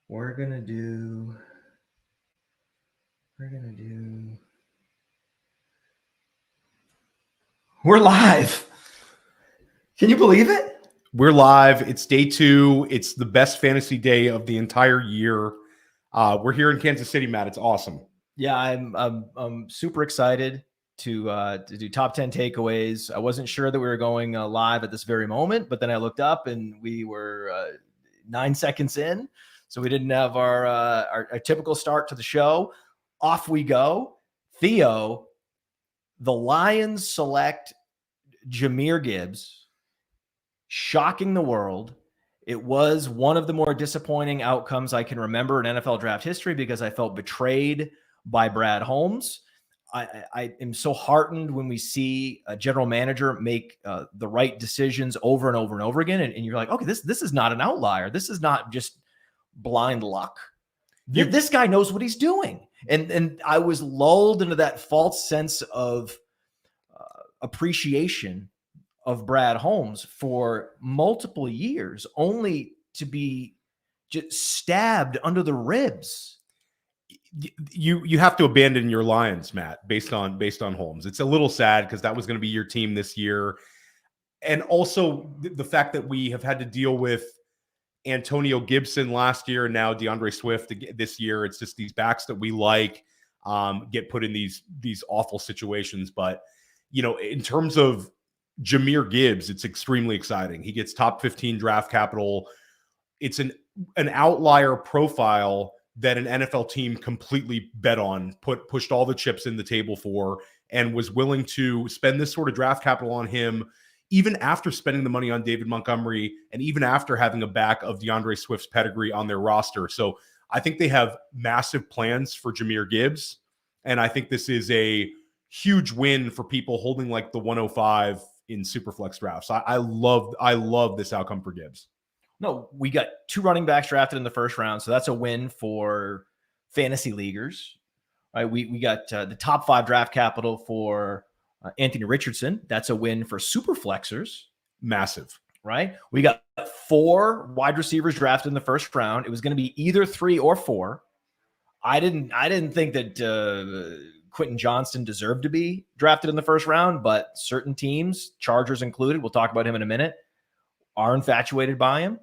We're gonna do. We're gonna do. We're live. Can you believe it? We're live. It's day 2. It's the best fantasy day of the entire year. We're here in Kansas City, Matt. It's awesome. Yeah, I'm super excited to do top 10 takeaways. I wasn't sure that we were going live at this very moment, but then I looked up and we were 9 seconds in, so we didn't have our typical start to the show. Off we go. Theo, the Lions select Jahmyr Gibbs, shocking the world. It was one of the more disappointing outcomes I can remember in NFL draft history because I felt betrayed by Brad Holmes. I am so heartened when we see a general manager make the right decisions over and over and over again. And you're like, okay, this is not an outlier. This is not just blind luck. This guy knows what he's doing. And I was lulled into that false sense of appreciation of Brad Holmes for multiple years, only to be just stabbed under the ribs. You have to abandon your Lions, Matt, based on Holmes. It's a little sad because that was going to be your team this year. And also the fact that we have had to deal with Antonio Gibson last year and now DeAndre Swift this year. It's just these backs that we like get put in these awful situations. But, in terms of Jahmyr Gibbs, it's extremely exciting. He gets top 15 draft capital. It's an outlier profile that an NFL team completely bet on, pushed all the chips in the table for, and was willing to spend this sort of draft capital on him, even after spending the money on David Montgomery and even after having a back of DeAndre Swift's pedigree on their roster. So I think they have massive plans for Jahmyr Gibbs. And I think this is a huge win for people holding like the 105 in Superflex drafts. I love this outcome for Gibbs. No, we got 2 running backs drafted in the first round, so that's a win for fantasy leaguers. Right? We got the top 5 draft capital for Anthony Richardson. That's a win for super flexers. Massive. Right? We got 4 wide receivers drafted in the first round. It was going to be either 3 or 4. I didn't think that Quentin Johnston deserved to be drafted in the first round, but certain teams, Chargers included, we'll talk about him in a minute, are infatuated by him.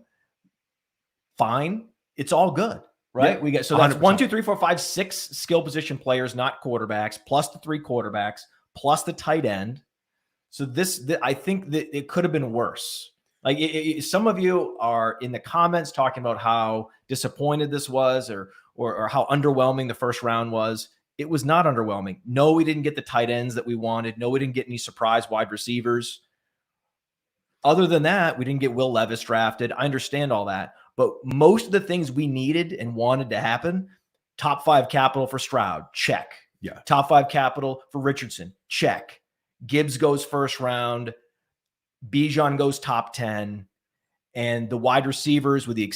Fine. It's all good, right? Yeah, we get, so that's 100%. 1, 2, 3, 4, 5, 6 skill position players, not quarterbacks, plus the 3 quarterbacks, plus the tight end. So I think that it could have been worse. Like some of you are in the comments talking about how disappointed this was or how underwhelming the first round was. It was not underwhelming. No, we didn't get the tight ends that we wanted. No, we didn't get any surprise wide receivers. Other than that, we didn't get Will Levis drafted. I understand all that. But most of the things we needed and wanted to happen, top 5 capital for Stroud, check. Yeah. Top 5 capital for Richardson, check. Gibbs goes first round. Bijan goes top 10. And the wide receivers, with the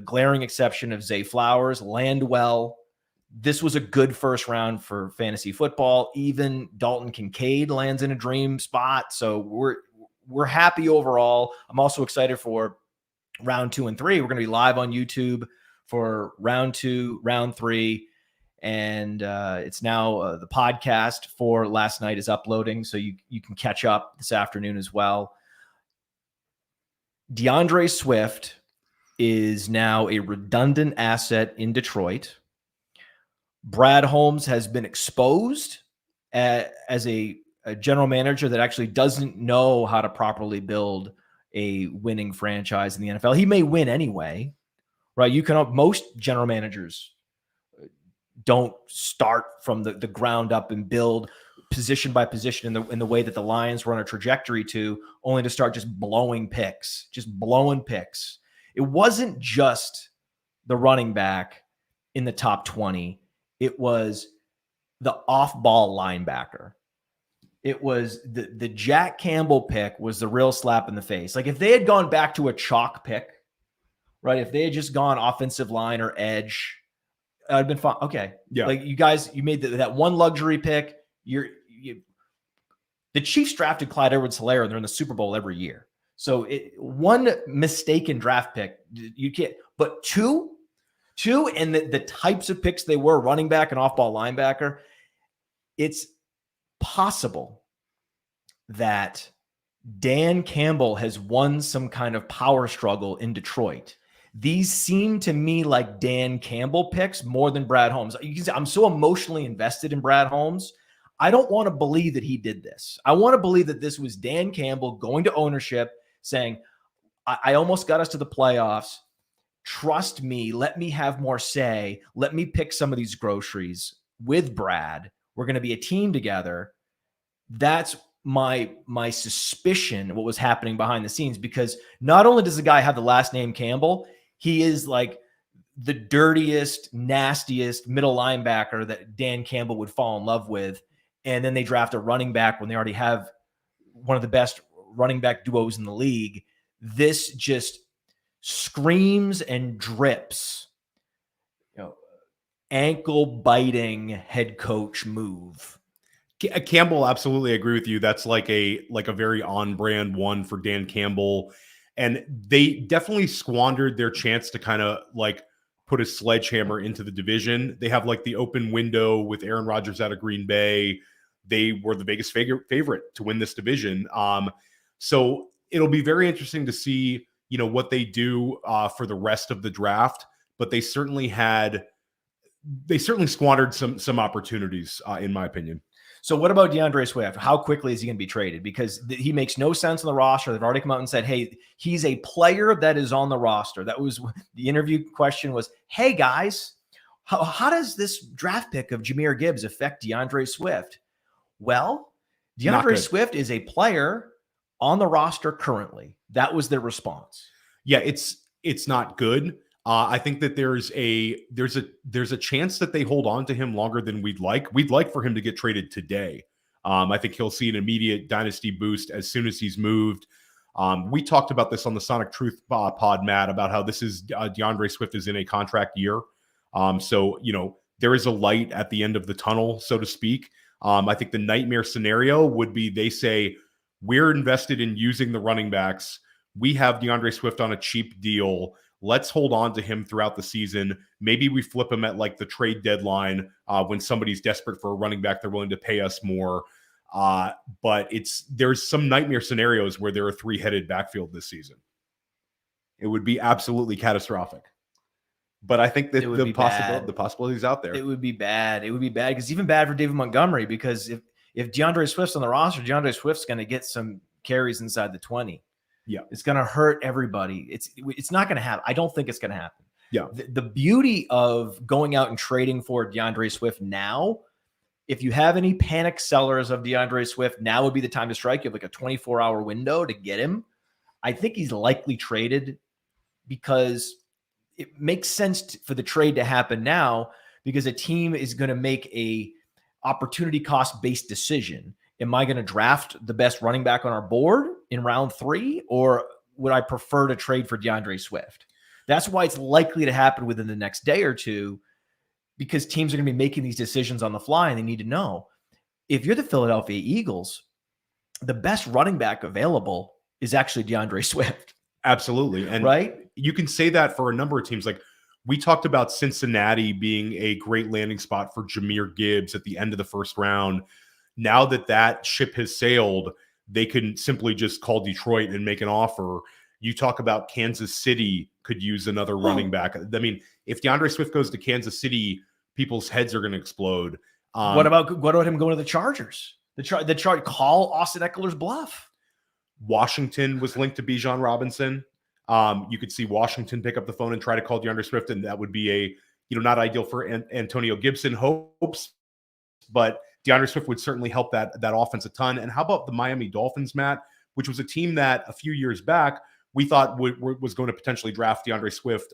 glaring exception of Zay Flowers, land well. This was a good first round for fantasy football. Even Dalton Kincaid lands in a dream spot. So we're happy overall. I'm also excited for round 2 and 3. We're going to be live on YouTube for round 2, round 3. And it's now the podcast for last night is uploading. So you can catch up this afternoon as well. DeAndre Swift is now a redundant asset in Detroit. Brad Holmes has been exposed as a general manager that actually doesn't know how to properly build a winning franchise in the NFL. He may win anyway, right? Most general managers don't start from the ground up and build position by position in the way that the Lions were on a trajectory to, only to start just blowing picks. It wasn't just the running back in the top 20. It was the off-ball linebacker. It was the Jack Campbell pick was the real slap in the face. Like if they had gone back to a chalk pick, right? If they had just gone offensive line or edge, I'd been fine. Okay. Yeah. Like you guys, you made that one luxury pick. The Chiefs drafted Clyde Edwards-Helaire and they're in the Super Bowl every year. So one mistaken draft pick, you can't, but 2, Two, and the types of picks they were, running back and off-ball linebacker, it's possible that Dan Campbell has won some kind of power struggle in Detroit. These seem to me like Dan Campbell picks more than Brad Holmes. You can see I'm so emotionally invested in Brad Holmes. I don't want to believe that he did this. I want to believe that this was Dan Campbell going to ownership saying, I almost got us to the playoffs. Trust me. Let me have more say. Let me pick some of these groceries with Brad. We're going to be a team together. That's my suspicion what was happening behind the scenes, because not only does the guy have the last name Campbell, he is like the dirtiest, nastiest middle linebacker that Dan Campbell would fall in love with. And then they draft a running back when they already have one of the best running back duos in the league. This just screams and drips, ankle biting head coach move. Campbell, absolutely agree with you. That's like a very on brand one for Dan Campbell. And they definitely squandered their chance to kind of like put a sledgehammer into the division. They have like the open window with Aaron Rodgers out of Green Bay. They were the biggest favorite to win this division. So it'll be very interesting to see, what they do for the rest of the draft. But they certainly squandered some opportunities, in my opinion. So what about DeAndre Swift? How quickly is he going to be traded? Because he makes no sense on the roster. They've already come out and said, hey, he's a player that is on the roster. That was the interview question was, hey, guys, how does this draft pick of Jahmyr Gibbs affect DeAndre Swift? Well, DeAndre Swift is a player on the roster currently. That was their response. Yeah, it's not good. I think that there's a chance that they hold on to him longer than we'd like. We'd like for him to get traded today. I think he'll see an immediate dynasty boost as soon as he's moved. We talked about this on the Sonic Truth pod, Matt, about how this is DeAndre Swift is in a contract year. So there is a light at the end of the tunnel, so to speak. I think the nightmare scenario would be they say, we're invested in using the running backs. We have DeAndre Swift on a cheap deal. Let's hold on to him throughout the season. Maybe we flip him at like the trade deadline when somebody's desperate for a running back, they're willing to pay us more. But there's some nightmare scenarios where there are three-headed backfield this season. It would be absolutely catastrophic. But I think that the possibility is out there. It would be bad. It would be bad because even bad for David Montgomery, because if DeAndre Swift's on the roster, DeAndre Swift's going to get some carries inside the 20. Yeah, it's going to hurt everybody. It's not going to happen. I don't think it's going to happen. Yeah. The beauty of going out and trading for DeAndre Swift now, if you have any panic sellers of DeAndre Swift, now would be the time to strike. You have like a 24-hour window to get him. I think he's likely traded because it makes sense for the trade to happen now, because a team is going to make a opportunity cost based decision. Am I going to draft the best running back on our board in round 3, or would I prefer to trade for DeAndre Swift? That's why it's likely to happen within the next day or two, because teams are going to be making these decisions on the fly, and they need to know, if you're the Philadelphia Eagles, the best running back available is actually DeAndre Swift. Absolutely. And right? You can say that for a number of teams. Like we talked about Cincinnati being a great landing spot for Jahmyr Gibbs at the end of the first round. Now that ship has sailed, they can simply just call Detroit and make an offer. You talk about Kansas City could use another running back. I mean, if DeAndre Swift goes to Kansas City, people's heads are going to explode. What about him going to the Chargers? The call Austin Eckler's bluff. Washington was linked to Bijan Robinson. You could see Washington pick up the phone and try to call DeAndre Swift, and that would be not ideal for Antonio Gibson hopes, but DeAndre Swift would certainly help that offense a ton. And how about the Miami Dolphins, Matt, which was a team that a few years back we thought was going to potentially draft DeAndre Swift,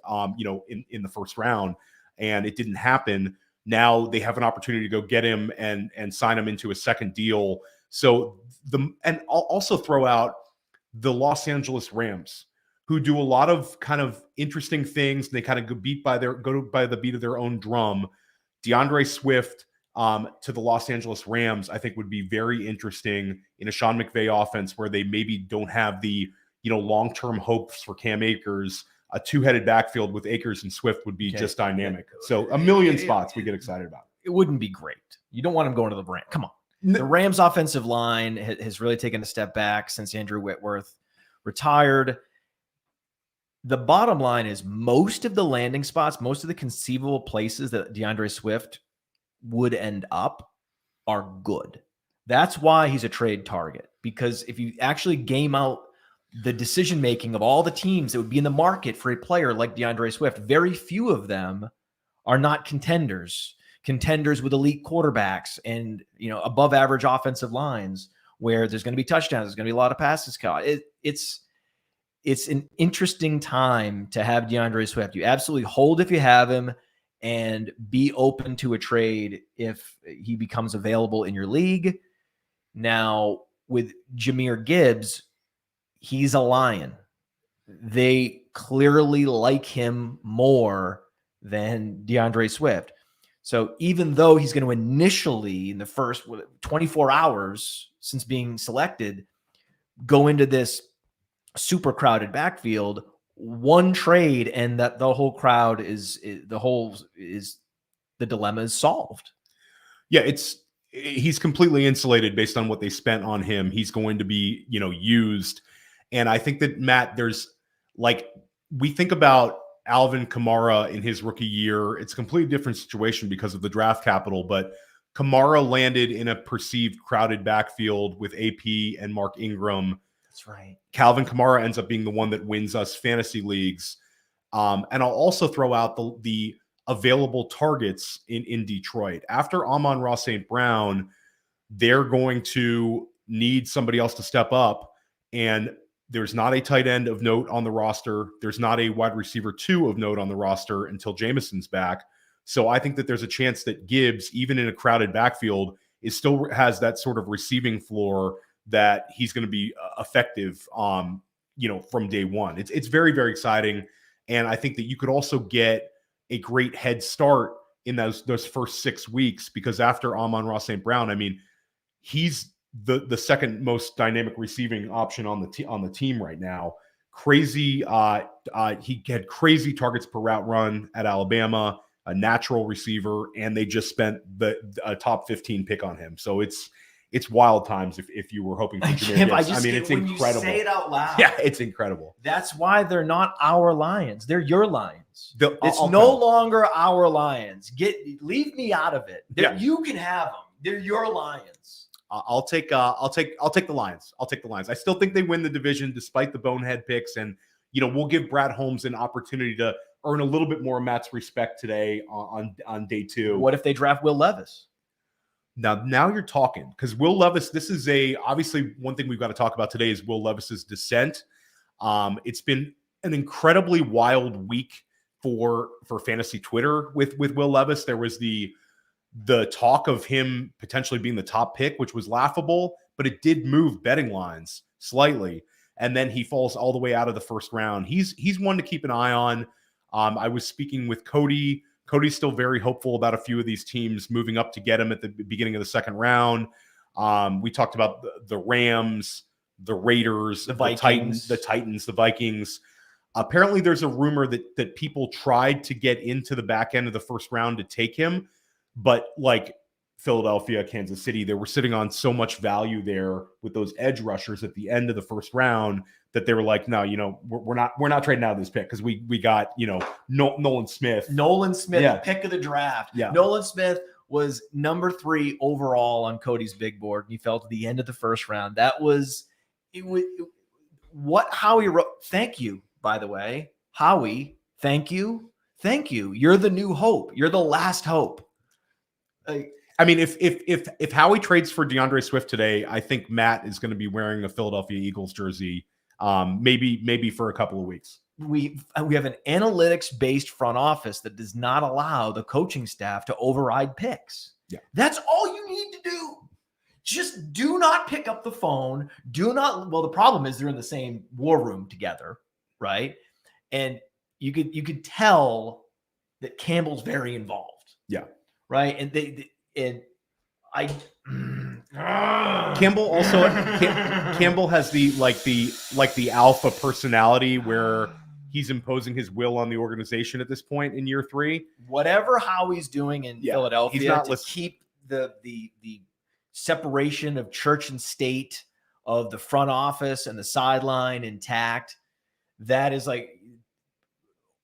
in the first round, and it didn't happen. Now they have an opportunity to go get him and sign him into a second deal. So and I'll also throw out the Los Angeles Rams, who do a lot of kind of interesting things. They kind of go by the beat of their own drum. DeAndre Swift to the Los Angeles Rams, I think would be very interesting in a Sean McVay offense where they maybe don't have the long-term hopes for Cam Akers. a two-headed backfield with Akers and Swift would be Okay. just dynamic. So a million spots we get excited about. It wouldn't be great. You don't want him going to the Rams. Come on. The Rams offensive line has really taken a step back since Andrew Whitworth retired. The bottom line is most of the landing spots, most of the conceivable places that DeAndre Swift would end up are good. That's why he's a trade target, because if you actually game out the decision-making of all the teams that would be in the market for a player like DeAndre Swift, very few of them are not contenders with elite quarterbacks and, above average offensive lines where there's going to be touchdowns. There's going to be a lot of passes caught. It's an interesting time to have DeAndre Swift. You absolutely hold if you have him and be open to a trade if he becomes available in your league. Now, with Jahmyr Gibbs, he's a Lion. They clearly like him more than DeAndre Swift. So even though he's going to initially, in the first 24 hours since being selected, go into this super crowded backfield, one trade and that the whole crowd the dilemma is solved. Yeah, he's completely insulated based on what they spent on him. He's going to be, used. And I think that, Matt, we think about Alvin Kamara in his rookie year. It's a completely different situation because of the draft capital, but Kamara landed in a perceived crowded backfield with AP and Mark Ingram. That's right. Calvin Kamara ends up being the one that wins us fantasy leagues. And I'll also throw out the available targets in Detroit. After Amon-Ra St. Brown, they're going to need somebody else to step up. And there's not a tight end of note on the roster. There's not a wide receiver 2 of note on the roster until Jameson's back. So I think that there's a chance that Gibbs, even in a crowded backfield, still has that sort of receiving floor that he's going to be effective, from day one. It's very, very exciting. And I think that you could also get a great head start in those first 6 weeks, because after Amon-Ra St. Brown, he's the second most dynamic receiving option on the team right now. Crazy. He had crazy targets per route run at Alabama, a natural receiver, and they just spent a top 15 pick on him. So it's wild times if you were hoping for Jahmyr Gibbs. It's incredible. You say it out loud. Yeah, it's incredible. That's why they're not our Lions. They're your Lions. It's I'll no longer our Lions. Leave me out of it. Yeah. You can have them. They're your Lions. I'll take the Lions. I'll take the Lions. I still think they win the division despite the bonehead picks, and we'll give Brad Holmes an opportunity to earn a little bit more of Matt's respect today on day 2. What if they draft Will Levis? Now you're talking, because Will Levis, this is obviously one thing we've got to talk about today is Will Levis's descent. It's been an incredibly wild week for fantasy Twitter with Will Levis. There was the talk of him potentially being the top pick, which was laughable, but it did move betting lines slightly. And then he falls all the way out of the first round. He's one to keep an eye on. I was speaking with Cody. Cody's still very hopeful about a few of these teams moving up to get him at the beginning of the second round. We talked about the Rams, the Raiders, the Titans, the Vikings. Apparently, there's a rumor that people tried to get into the back end of the first round to take him, but like Philadelphia, Kansas City, they were sitting on so much value there with those edge rushers at the end of the first round that they were like, no, we're not trading out of this pick because we got Nolan Smith. Yeah. Pick of the draft. Yeah. Nolan Smith was number 3 overall on Cody's big board, and he fell to the end of the first round. That was what Howie wrote. Thank you, by the way, Howie. Thank you. You're the new hope. You're the last hope. If Howie trades for DeAndre Swift today, I think Matt is going to be wearing a Philadelphia Eagles jersey, maybe for a couple of weeks. We have an analytics-based front office that does not allow the coaching staff to override picks. Yeah. That's all you need to do. Just do not pick up the phone. Well, the problem is they're in the same war room together, right? And you could tell that Campbell's very involved. Yeah. Right. Campbell also Campbell has the alpha personality where he's imposing his will on the organization at this point in year 3. Whatever Howie's doing in Yeah, Philadelphia he's not to listening. keep the separation of church and state, of the front office and the sideline intact, that is like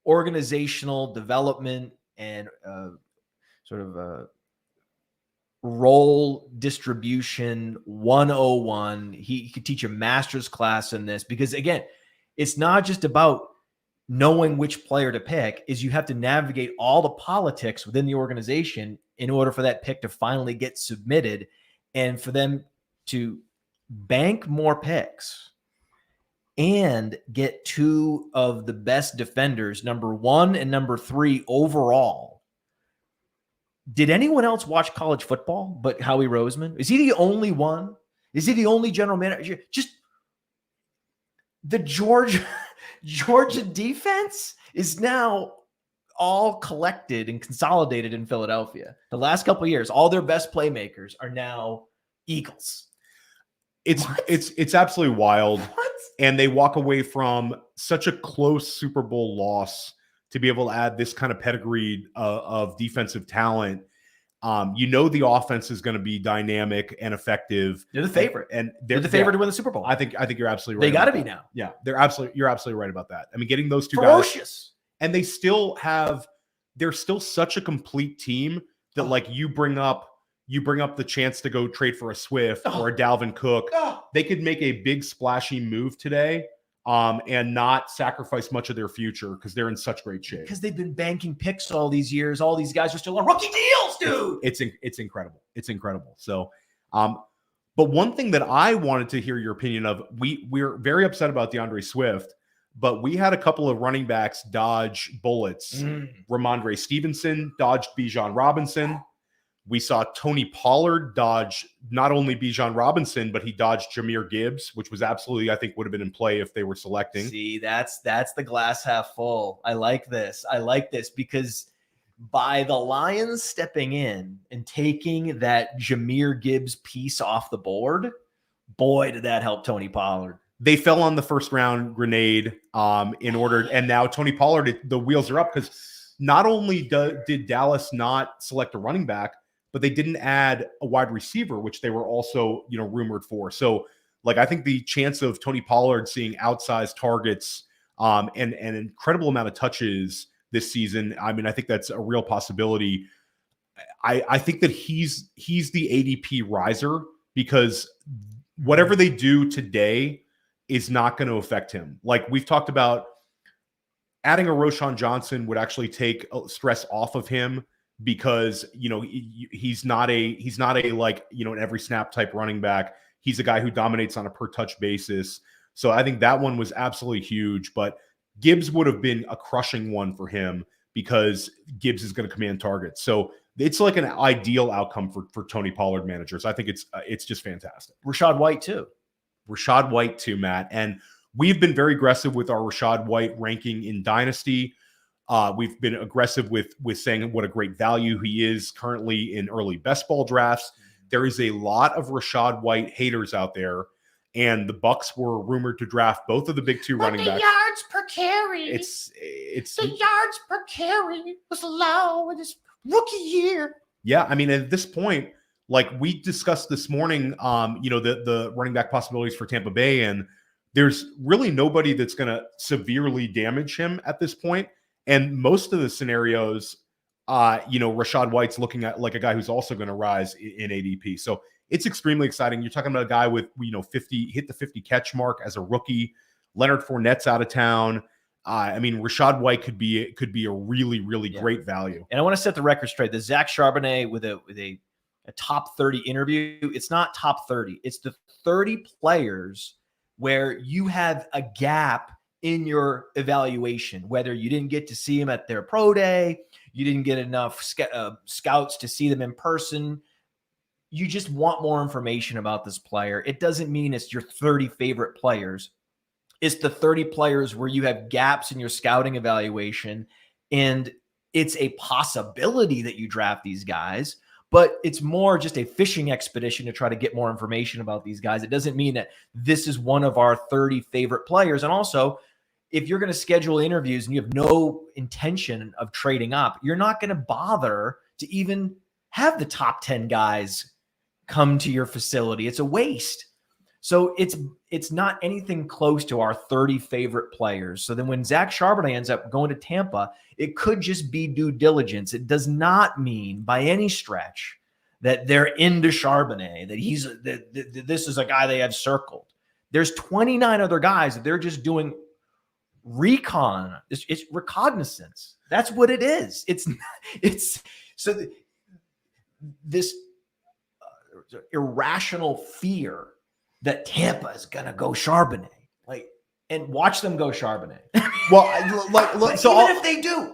organizational development and sort of role distribution 101. He could teach a master's class in this, because again, it's not just about knowing which player to pick, is you have to navigate all the politics within the organization in order for that pick to finally get submitted, and for them to bank more picks and get 2 of the best defenders, number 1 and number 3 overall. Did anyone else watch college football but Howie Roseman? Is he the only one? Is he the only general manager? Just the Georgia defense is now all collected and consolidated in Philadelphia. The last couple of years, all their best playmakers are now Eagles. It's absolutely wild. What? And they walk away from such a close Super Bowl loss to be able to add this kind of pedigree of defensive talent. The offense is going to be dynamic and effective. They're the favorite, and they're the favorite to win the Super Bowl. I think you're absolutely right. They got to be now. Yeah, you're absolutely right about that. I mean, getting those 2 Ferocious. guys, and they're still such a complete team that like you bring up the chance to go trade for a Swift or a Dalvin Cook. They could make a big splashy move today and not sacrifice much of their future because they're in such great shape. Because they've been banking picks all these years. All these guys are still on rookie deals, dude. It's incredible. It's incredible. So, but one thing that I wanted to hear your opinion of, we're very upset about DeAndre Swift, but we had a couple of running backs dodge bullets. Ramondre Stevenson dodged Bijan Robinson. We saw Tony Pollard dodge not only Bijan Robinson, but he dodged Jahmyr Gibbs, which was absolutely, I think, would have been in play if they were selecting. See, that's the glass half full. I like this. Because by the Lions stepping in and taking that Jahmyr Gibbs piece off the board, boy, did that help Tony Pollard. They fell on the first round grenade and now Tony Pollard, the wheels are up, because not only did Dallas not select a running back, but they didn't add a wide receiver, which they were also, rumored for. So, like, I think the chance of Tony Pollard seeing outsized targets and an incredible amount of touches this season, I mean, I think that's a real possibility. I think that he's the ADP riser, because whatever they do today is not going to affect him. Like we've talked about, adding a Roschon Johnson would actually take stress off of him, because he's not a like an every snap type running back. He's a guy who dominates on a per touch basis. So I think that one was absolutely huge. But Gibbs would have been a crushing one for him, because Gibbs is going to command targets. So it's like an ideal outcome for Tony Pollard managers. I think it's just fantastic. Rachaad White too, Matt. And we've been very aggressive with our Rachaad White ranking in Dynasty. We've been aggressive with saying what a great value he is currently in early best ball drafts. There is a lot of Rachaad White haters out there, and the Bucs were rumored to draft both of the big 2 running backs. Yards per carry. It's the yards per carry was low in his rookie year. Yeah, I mean, at this point, like we discussed this morning, the running back possibilities for Tampa Bay, and there's really nobody that's going to severely damage him at this point. And most of the scenarios, Rachaad White's looking at like a guy who's also going to rise in ADP. So it's extremely exciting. You're talking about a guy with, 50 catch mark as a rookie. Leonard Fournette's out of town. Rachaad White could be a really, really great value. And I want to set the record straight. The Zach Charbonnet with a top 30 interview, it's not top 30. It's the 30 players where you have a gap in your evaluation, whether you didn't get to see them at their pro day, you didn't get enough scouts to see them in person. You just want more information about this player. It doesn't mean it's your 30 favorite players. It's the 30 players where you have gaps in your scouting evaluation, and it's a possibility that you draft these guys, but it's more just a fishing expedition to try to get more information about these guys. It doesn't mean that this is one of our 30 favorite players. And also, if you're going to schedule interviews and you have no intention of trading up, you're not going to bother to even have the top 10 guys come to your facility. It's a waste. So it's not anything close to our 30 favorite players. So then when Zach Charbonnet ends up going to Tampa, it could just be due diligence. It does not mean by any stretch that they're into Charbonnet, that this is a guy they have circled. There's 29 other guys that they're just doing recon. It's recognizance. That's what it is. This irrational fear that Tampa is going to go Charbonnet, and watch them go Charbonnet. Well,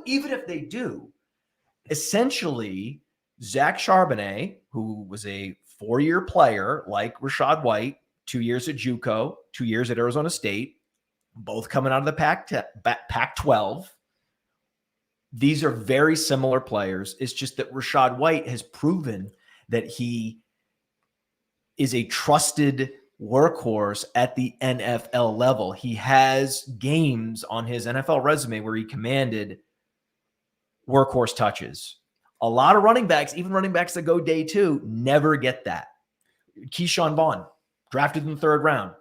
even if they do, essentially Zach Charbonnet, who was a 4-year player like Rachaad White, 2 years at JUCO, 2 years at Arizona State, both coming out of the Pac-12. These are very similar players. It's just that Rachaad White has proven that he is a trusted workhorse at the NFL level. He has games on his NFL resume where he commanded workhorse touches. A lot of running backs, even running backs that go day 2, never get that. Keyshawn Vaughn, drafted in the 3rd round,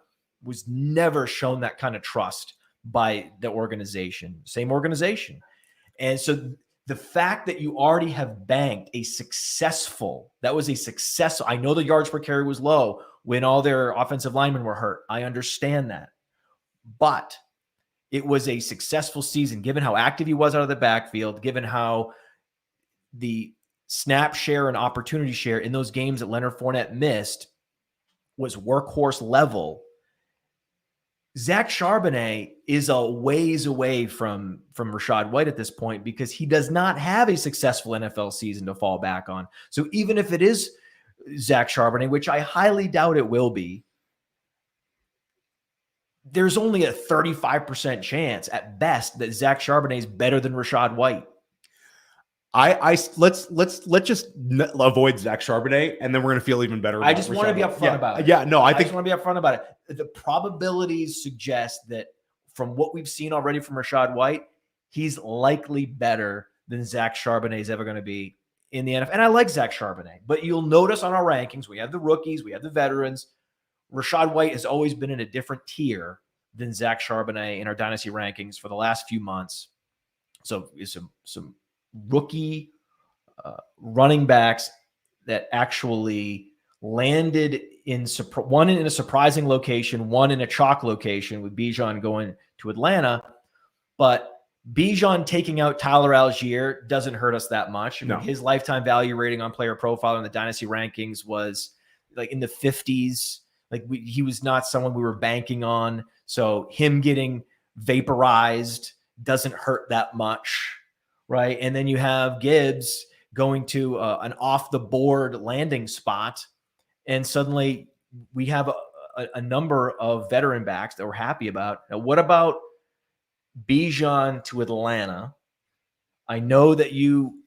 was never shown that kind of trust by the organization. Same organization. And so the fact that you already have banked I know the yards per carry was low when all their offensive linemen were hurt. I understand that. But it was a successful season, given how active he was out of the backfield, given how the snap share and opportunity share in those games that Leonard Fournette missed was workhorse level. Zach Charbonnet is a ways away from Rachaad White at this point because he does not have a successful NFL season to fall back on. So even if it is Zach Charbonnet, which I highly doubt it will be, there's only a 35% chance at best that Zach Charbonnet is better than Rachaad White. Let's just avoid Zach Charbonnet, and then we're gonna feel even better. I just want to be upfront about it. Yeah, no, I just want to be upfront about it. The probabilities suggest that from what we've seen already from Rachaad White, he's likely better than Zach Charbonnet is ever going to be in the NFL. And I like Zach Charbonnet, but you'll notice on our rankings, we have the rookies, we have the veterans. Rachaad White has always been in a different tier than Zach Charbonnet in our dynasty rankings for the last few months. So some rookie running backs that actually landed one in a surprising location, one in a chalk location with Bijan going to Atlanta. But Bijan taking out Tyler Algier doesn't hurt us that much. I mean, his lifetime value rating on Player Profiler in the dynasty rankings was like in the 50s. He was not someone we were banking on. So him getting vaporized doesn't hurt that much. Right. And then you have Gibbs going to an off the board landing spot. And suddenly we have a number of veteran backs that we're happy about. Now, what about Bijan to Atlanta? I know that you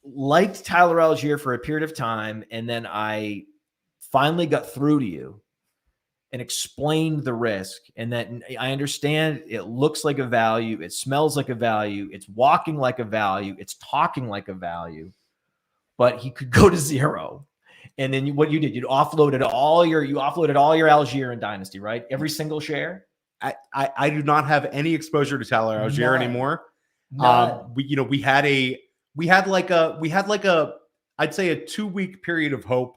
liked Tyler Algier for a period of time, and then I finally got through to you and explained the risk, and that I understand it looks like a value, it smells like a value, it's walking like a value, it's talking like a value, but he could go to 0. And then what you did, you offloaded all your Algier in Dynasty, right? Every single share. I do not have any exposure to Tyler Algier anymore. We had like a I'd say a 2-week period of hope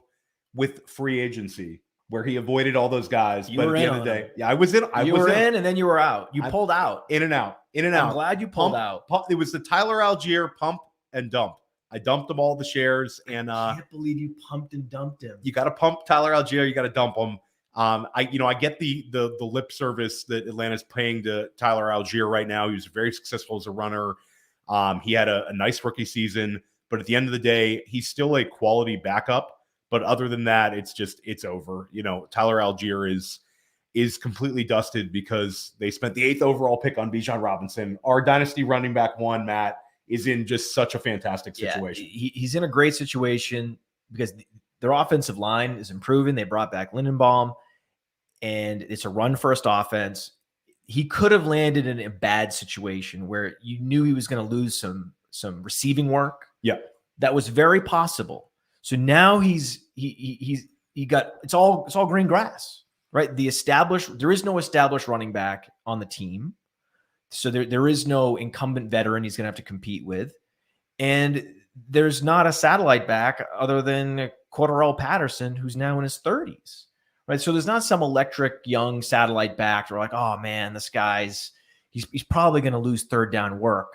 with free agency where he avoided all those guys. But at the end of the day, I was in. You were in, and then you were out. You pulled out. In and out. I'm glad you pulled out. It was the Tyler Algier pump and dump. I dumped him all the shares, and I can't believe you pumped and dumped him. You got to pump Tyler Algier. You got to dump him. I get the lip service that Atlanta's paying to Tyler Algier right now. He was very successful as a runner. He had a nice rookie season, but at the end of the day, he's still a quality backup. But other than that, it's over. Tyler Algier is completely dusted because they spent the 8th overall pick on Bijan Robinson. Our dynasty running back one, Matt, is in just such a fantastic situation. Yeah, he's in a great situation because their offensive line is improving. They brought back Lindenbaum, and it's a run-first offense. he could have landed in a bad situation where you knew he was going to lose some receiving work. Yeah. That was very possible. So now he got it's all green grass, right? There is no established running back on the team. So there is no incumbent veteran he's going to have to compete with. And there's not a satellite back other than Cordarrelle Patterson, who's now in his 30s. Right. So there's not some electric young satellite back. We're like, oh man, this guy's he's probably going to lose third down work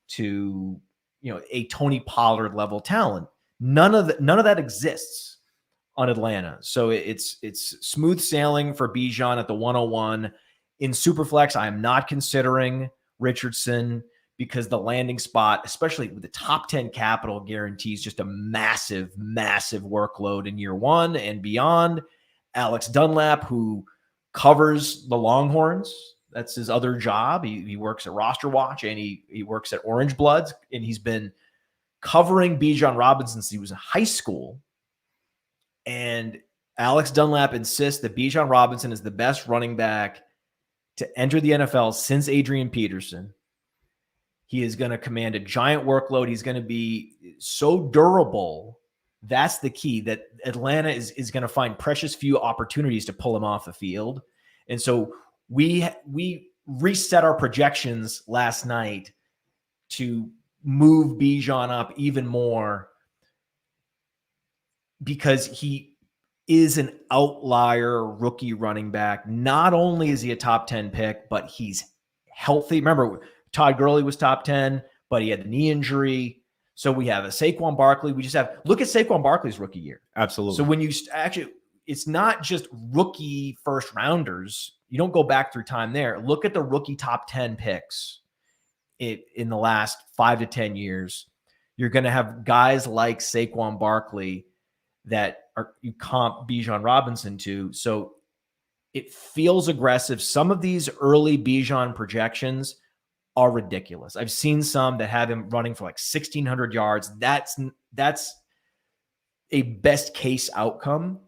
to, a Tony Pollard level talent. None of that exists on Atlanta. So it's smooth sailing for Bijan at the 101. In Superflex, I'm not considering Richardson because the landing spot, especially with the top 10 capital, guarantees just a massive, massive workload in year one and beyond. Alex Dunlap, who covers the Longhorns. That's his other job. He works at Roster Watch and he works at Orange Bloods, and he's been covering Bijan Robinson since he was in high school. And Alex Dunlap insists that Bijan Robinson is the best running back to enter the NFL since Adrian Peterson. He is going to command a giant workload. He's going to be so durable. That's the key, that Atlanta is going to find precious few opportunities to pull him off the field. And so we reset our projections last night to move Bijan up even more because he is an outlier rookie running back. Not only is he a top 10 pick, but he's healthy. Remember, Todd Gurley was top 10, but he had a knee injury. So we have a Saquon Barkley. Look at Saquon Barkley's rookie year. Absolutely. So when you it's not just rookie first rounders. You don't go back through time there. Look at the rookie top 10 picks in the last 5 to 10 years. You're going to have guys like Saquon Barkley that you comp Bijan Robinson to. So it feels aggressive. Some of these early Bijan projections are ridiculous. I've seen some that have him running for like 1,600 yards. That's a best case outcome,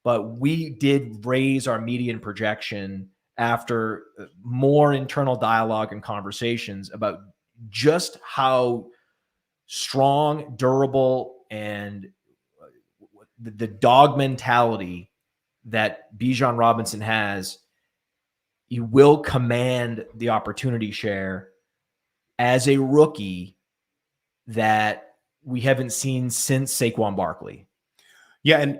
but we did raise our median projection after more internal dialogue and conversations about just how strong, durable, and the dog mentality that Bijan Robinson has. He will command the opportunity share as a rookie that we haven't seen since Saquon Barkley. Yeah,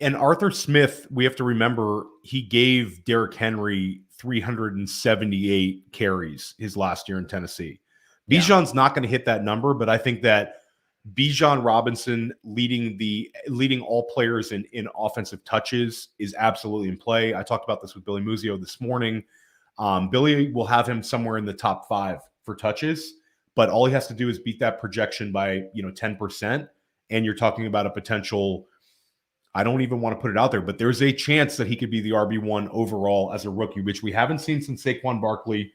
and Arthur Smith, we have to remember, he gave Derrick Henry 378 carries his last year in Tennessee. Yeah. Bijan's not going to hit that number, but I think that Bijan Robinson leading all players in offensive touches is absolutely in play. I talked about this with Billy Muzio this morning. Billy will have him somewhere in the top 5 for touches, but all he has to do is beat that projection by 10%, and you're talking about a potential. I don't even want to put it out there, but there's a chance that he could be the RB1 overall as a rookie, which we haven't seen since Saquon Barkley.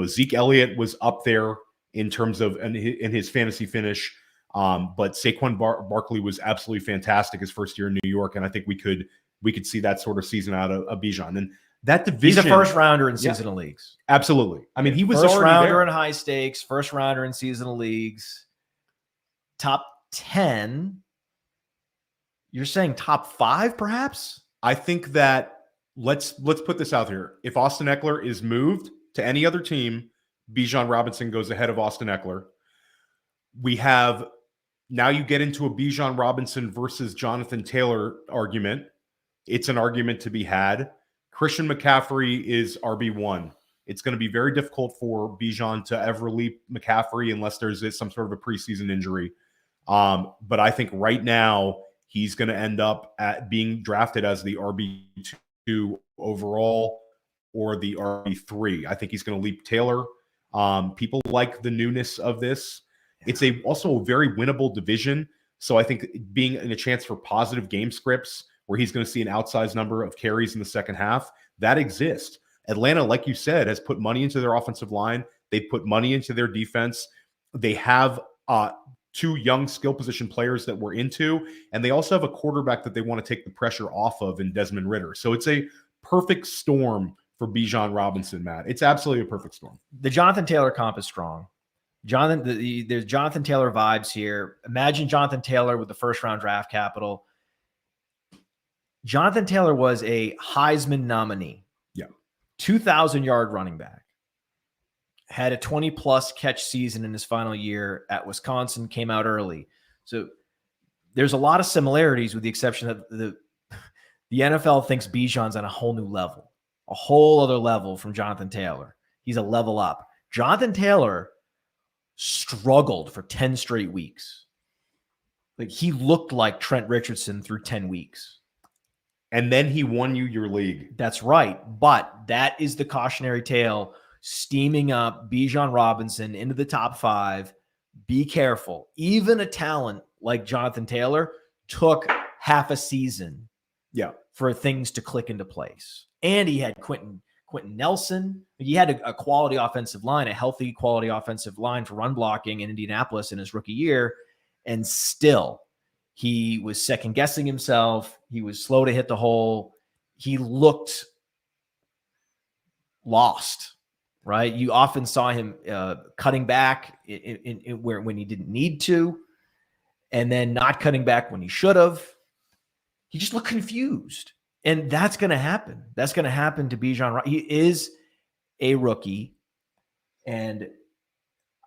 Zeke Elliott was up there in terms of in his fantasy finish, but Saquon Barkley was absolutely fantastic his first year in New York, and I think we could see that sort of season out of Bijan. And that division, he's a first rounder in seasonal leagues. Absolutely. I mean, he was first already rounder there. in high stakes, first rounder in seasonal leagues, top 10. You're saying top 5, perhaps? I think that let's put this out here. If Austin Eckler is moved to any other team, Bijan Robinson goes ahead of Austin Eckler. We have now you get into a Bijan Robinson versus Jonathan Taylor argument. It's an argument to be had. Christian McCaffrey is RB1. It's going to be very difficult for Bijan to ever leap McCaffrey unless there's some sort of a preseason injury. But I think right now he's going to end up at being drafted as the RB2 overall or the RB3. I think he's going to leap Taylor. People like the newness of this. It's also a very winnable division. So I think being in a chance for positive game scripts where he's going to see an outsized number of carries in the second half, that exists. Atlanta, like you said, has put money into their offensive line. They put money into their defense. They have 2 young skill position players that we're into, and they also have a quarterback that they want to take the pressure off of in Desmond Ridder. So it's a perfect storm for Bijan Robinson, Matt. It's absolutely a perfect storm. The Jonathan Taylor comp is strong. There's Jonathan Taylor vibes here. Imagine Jonathan Taylor with the first round draft capital. Jonathan Taylor was a Heisman nominee. Yeah. 2,000-yard running back. Had a 20-plus catch season in his final year at Wisconsin, came out early. So there's a lot of similarities with the exception of the NFL thinks Bijan's on a whole new level, a whole other level from Jonathan Taylor. He's a level up. Jonathan Taylor struggled for 10 straight weeks. Like he looked like Trent Richardson through 10 weeks. And then he won you your league. That's right. But that is the cautionary tale steaming up Bijan Robinson into the top 5. Be careful. Even a talent like Jonathan Taylor took half a season for things to click into place. And he had Quentin Nelson. He had a quality offensive line, a healthy quality offensive line for run blocking in Indianapolis in his rookie year. And still, he was second guessing himself. He was slow to hit the hole. He looked lost, right? You often saw him cutting back when he didn't need to, and then not cutting back when he should have. He just looked confused. And that's going to happen. That's going to happen to Bijan. He is a rookie, and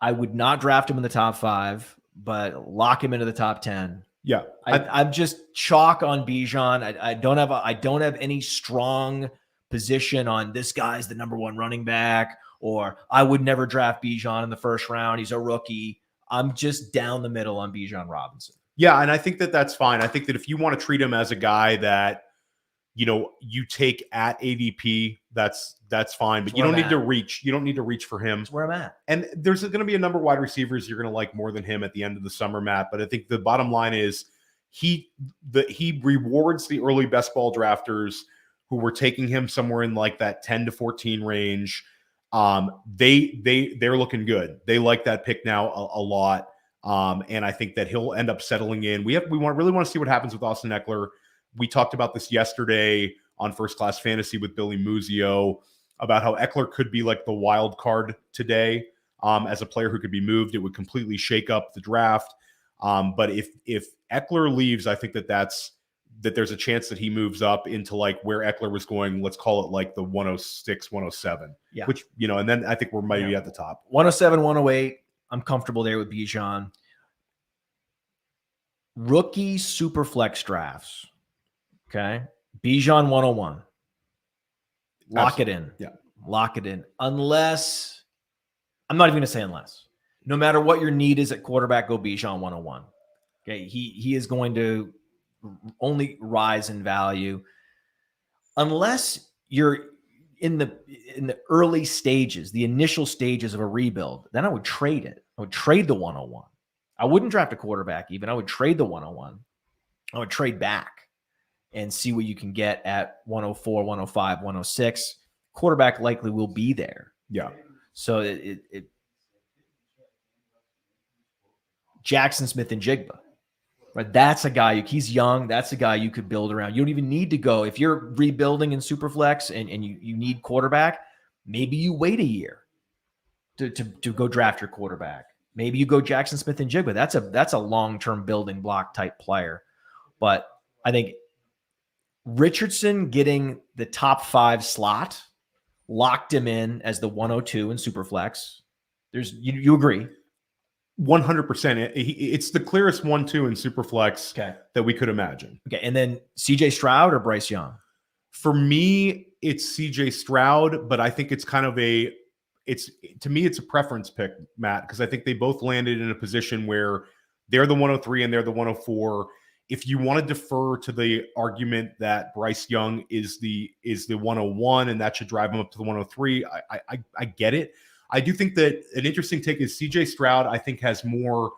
I would not draft him in the top 5, but lock him into the top 10. Yeah. I'm just chalk on Bijan. I don't have any strong position on this guy's the number 1 running back, or I would never draft Bijan in the first round. He's a rookie. I'm just down the middle on Bijan Robinson. Yeah, and I think that that's fine. I think that if you want to treat him as a guy that, you know, you take at ADP, that's fine. But you don't need to reach. You don't need to reach for him. That's where I'm at. And there's going to be a number of wide receivers you're going to like more than him at the end of the summer, Matt. But I think the bottom line is he rewards the early best ball drafters who were taking him somewhere in like that 10 to 14 range. They're looking good. They like that pick now a lot. And I think that he'll end up settling in. We really want to see what happens with Austin Eckler. We talked about this yesterday on First Class Fantasy with Billy Muzio about how Eckler could be like the wild card today as a player who could be moved. It would completely shake up the draft. But if Eckler leaves, I think that there's a chance that he moves up into like where Eckler was going. Let's call it like the 106, 107. Yeah. Which, you know, and then I think we're maybe at the top. 107, 108. I'm comfortable there with Bijan. Rookie super flex drafts. Okay. Bijan 101. Lock it in. Yeah. Lock it in. Unless, I'm not even going to say unless. No matter what your need is at quarterback, go Bijan 101. Okay. He is going to only rise in value. Unless you're in the early stages, the initial stages of a rebuild, then I would trade it. I would trade the 101. I wouldn't draft a quarterback even. I would trade the 101. I would trade back and see what you can get at 104, 105, 106. Quarterback likely will be there. Yeah. So Jackson Smith and Jigba, right? That's a guy, he's young. That's a guy you could build around. You don't even need to go. If you're rebuilding in Superflex and you need quarterback, maybe you wait a year to go draft your quarterback. Maybe you go Jackson Smith and Jigba. That's a long-term building block type player. But I think Richardson getting the top 5 slot locked him in as the 102 in Superflex. You agree? 100%. It's the clearest 1-2 in Superflex that we could imagine. Okay. And then CJ Stroud or Bryce Young? For me, it's CJ Stroud, but I think it's kind of to me, it's a preference pick, Matt, because I think they both landed in a position where they're the 103 and they're the 104. If you want to defer to the argument that Bryce Young is the 101 and that should drive him up to the 103, I get it. I do think that an interesting take is CJ Stroud, I think, has more.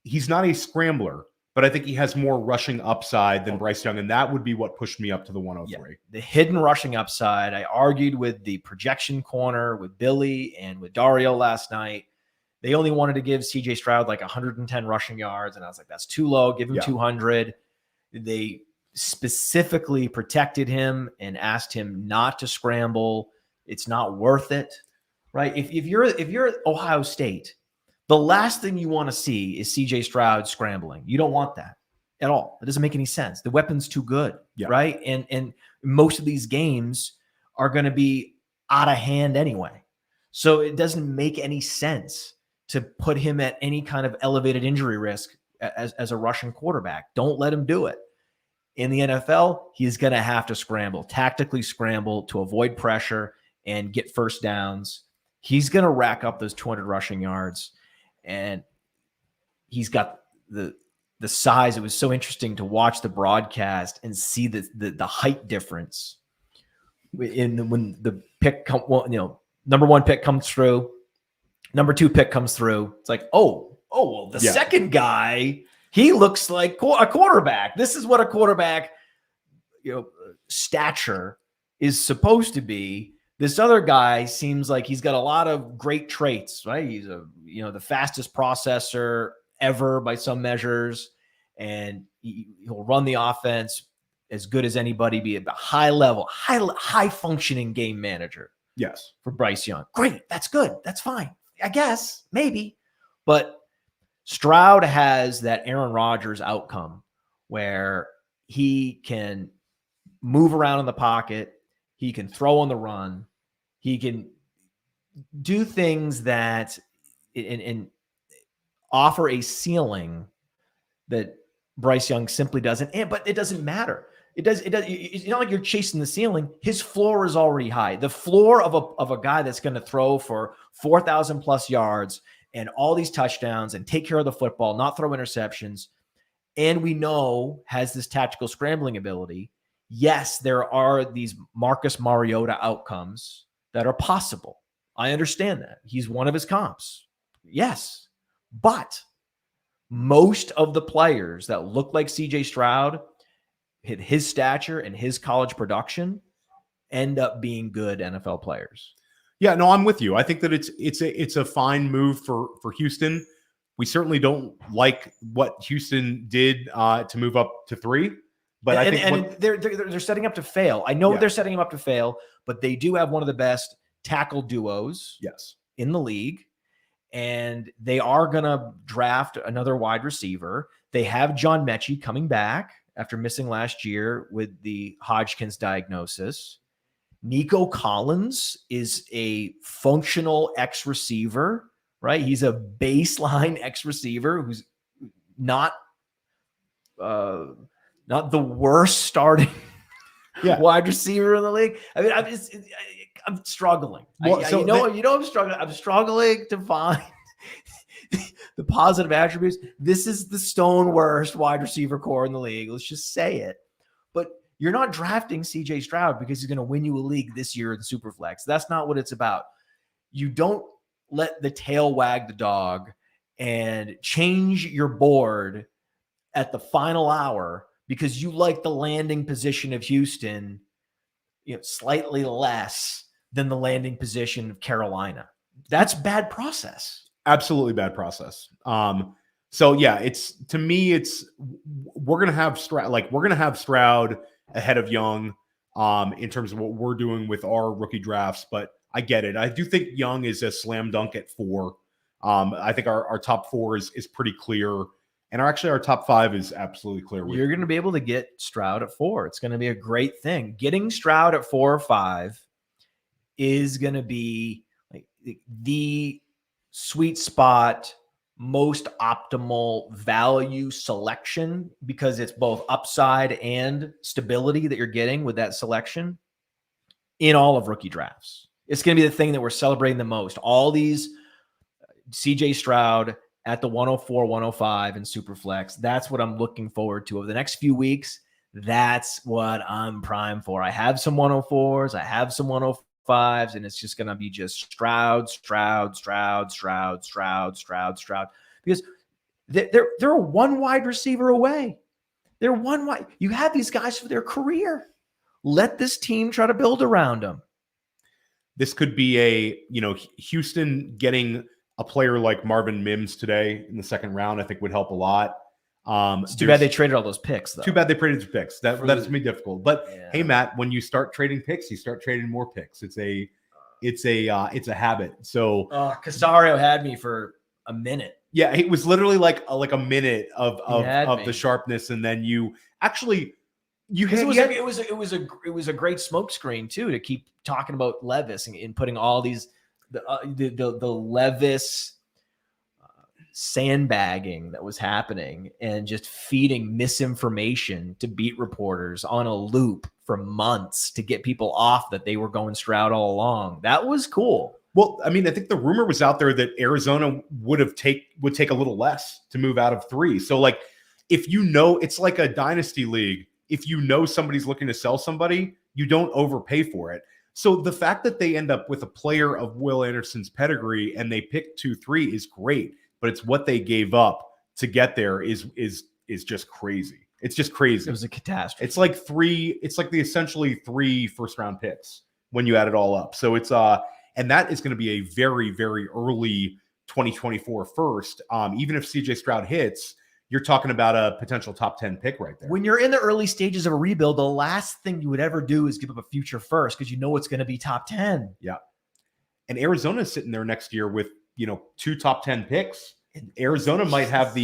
He's not a scrambler, but I think he has more rushing upside than Bryce Young, and that would be what pushed me up to the 103. Yeah, the hidden rushing upside. I argued with the projection corner with Billy and with Dario last night. They only wanted to give CJ Stroud like 110 rushing yards, and I was like, that's too low. Give him 200. They specifically protected him and asked him not to scramble. It's not worth it, right? If you're Ohio State, the last thing you want to see is CJ Stroud scrambling. You don't want that at all. It doesn't make any sense. The weapon's too good, right? And most of these games are going to be out of hand anyway. So it doesn't make any sense to put him at any kind of elevated injury risk as a rushing quarterback. Don't let him do it. In the NFL, he's going to have to scramble, tactically scramble to avoid pressure and get first downs. He's going to rack up those 200 rushing yards. And he's got the size. It was so interesting to watch the broadcast and see the height difference when the pick number one pick comes through, number two pick comes through. It's like, well, the second guy, he looks like a quarterback. This is what a quarterback, stature is supposed to be. This other guy seems like he's got a lot of great traits, right? He's the fastest processor ever by some measures, and he'll run the offense as good as anybody, be a high level, high functioning game manager. Yes. For Bryce Young. Great. That's good. That's fine. I guess, maybe. But Stroud has that Aaron Rodgers outcome where he can move around in the pocket. He can throw on the run. He can do things that and offer a ceiling that Bryce Young simply doesn't. But it doesn't matter. It's not like you're chasing the ceiling. His floor is already high. The floor of a guy that's going to throw for 4,000 plus yards and all these touchdowns and take care of the football, not throw interceptions, and we know has this tactical scrambling ability. Yes, there are these Marcus Mariota outcomes that are possible. I understand that. He's one of his comps. Yes. But most of the players that look like CJ Stroud, hit his stature and his college production, end up being good NFL players. Yeah, no, I'm with you. I think that it's a fine move for Houston. We certainly don't like what Houston did to move up to 3. But I think they're setting up to fail. I know they're setting him up to fail, but they do have one of the best tackle duos in the league. And they are going to draft another wide receiver. They have John Mechie coming back after missing last year with the Hodgkin's diagnosis. Nico Collins is a functional X receiver, right? He's a baseline X receiver who's not the worst starting wide receiver in the league. I mean, I'm struggling. Well, I'm struggling. I'm struggling to find the positive attributes. This is the stone worst wide receiver core in the league. Let's just say it. But you're not drafting CJ Stroud because he's going to win you a league this year in Superflex. That's not what it's about. You don't let the tail wag the dog and change your board at the final hour because you like the landing position of Houston, slightly less than the landing position of Carolina. That's bad process. Absolutely bad process. So yeah, we're gonna have Stroud ahead of Young in terms of what we're doing with our rookie drafts, but I get it. I do think Young is a slam dunk at 4. I think our top 4 is pretty clear. And our top 5 is absolutely clear. You're going to be able to get Stroud at 4. It's going to be a great thing. Getting Stroud at 4 or 5 is going to be like the sweet spot, most optimal value selection because it's both upside and stability that you're getting with that selection in all of rookie drafts. It's going to be the thing that we're celebrating the most. All these CJ Stroud at the 104, 105 in Superflex. That's what I'm looking forward to over the next few weeks. That's what I'm primed for. I have some 104s. I have some 105s, and it's just going to be just Stroud. Because they're one wide receiver away. They're one wide. You have these guys for their career. Let this team try to build around them. This could be Houston getting a player like Marvin Mims today in the second round, I think would help a lot. It's too bad they traded all those picks, though. Too bad they traded the picks. That's going to be difficult. But hey, Matt, when you start trading picks, you start trading more picks. It's a It's a habit. So Casario had me for a minute. yeah, it was literally like a minute of had me. the sharpness, and then you actually Because it was a great smokescreen too, to keep talking about Levis and putting all these the Levis sandbagging that was happening and just feeding misinformation to beat reporters on a loop for months to get people off that they were going Stroud all along. That was cool. Well, I mean, I think the rumor was out there that Arizona would take a little less to move out of 3. So like, if you know, it's like a dynasty league. If you know somebody's looking to sell somebody, you don't overpay for it. So the fact that they end up with a player of Will Anderson's pedigree and they pick 2-3 is great, but it's what they gave up to get there is just crazy. It's just crazy. It was a catastrophe. It's like the essentially 3 first-round picks when you add it all up. So it's and that is going to be a very, very early 2024 first. Even if CJ Stroud hits, you're talking about a potential top 10 pick right there. When you're in the early stages of a rebuild, the last thing you would ever do is give up a future first because you know it's going to be top 10. Yeah. And Arizona is sitting there next year with, 2 top 10 picks. And Arizona might have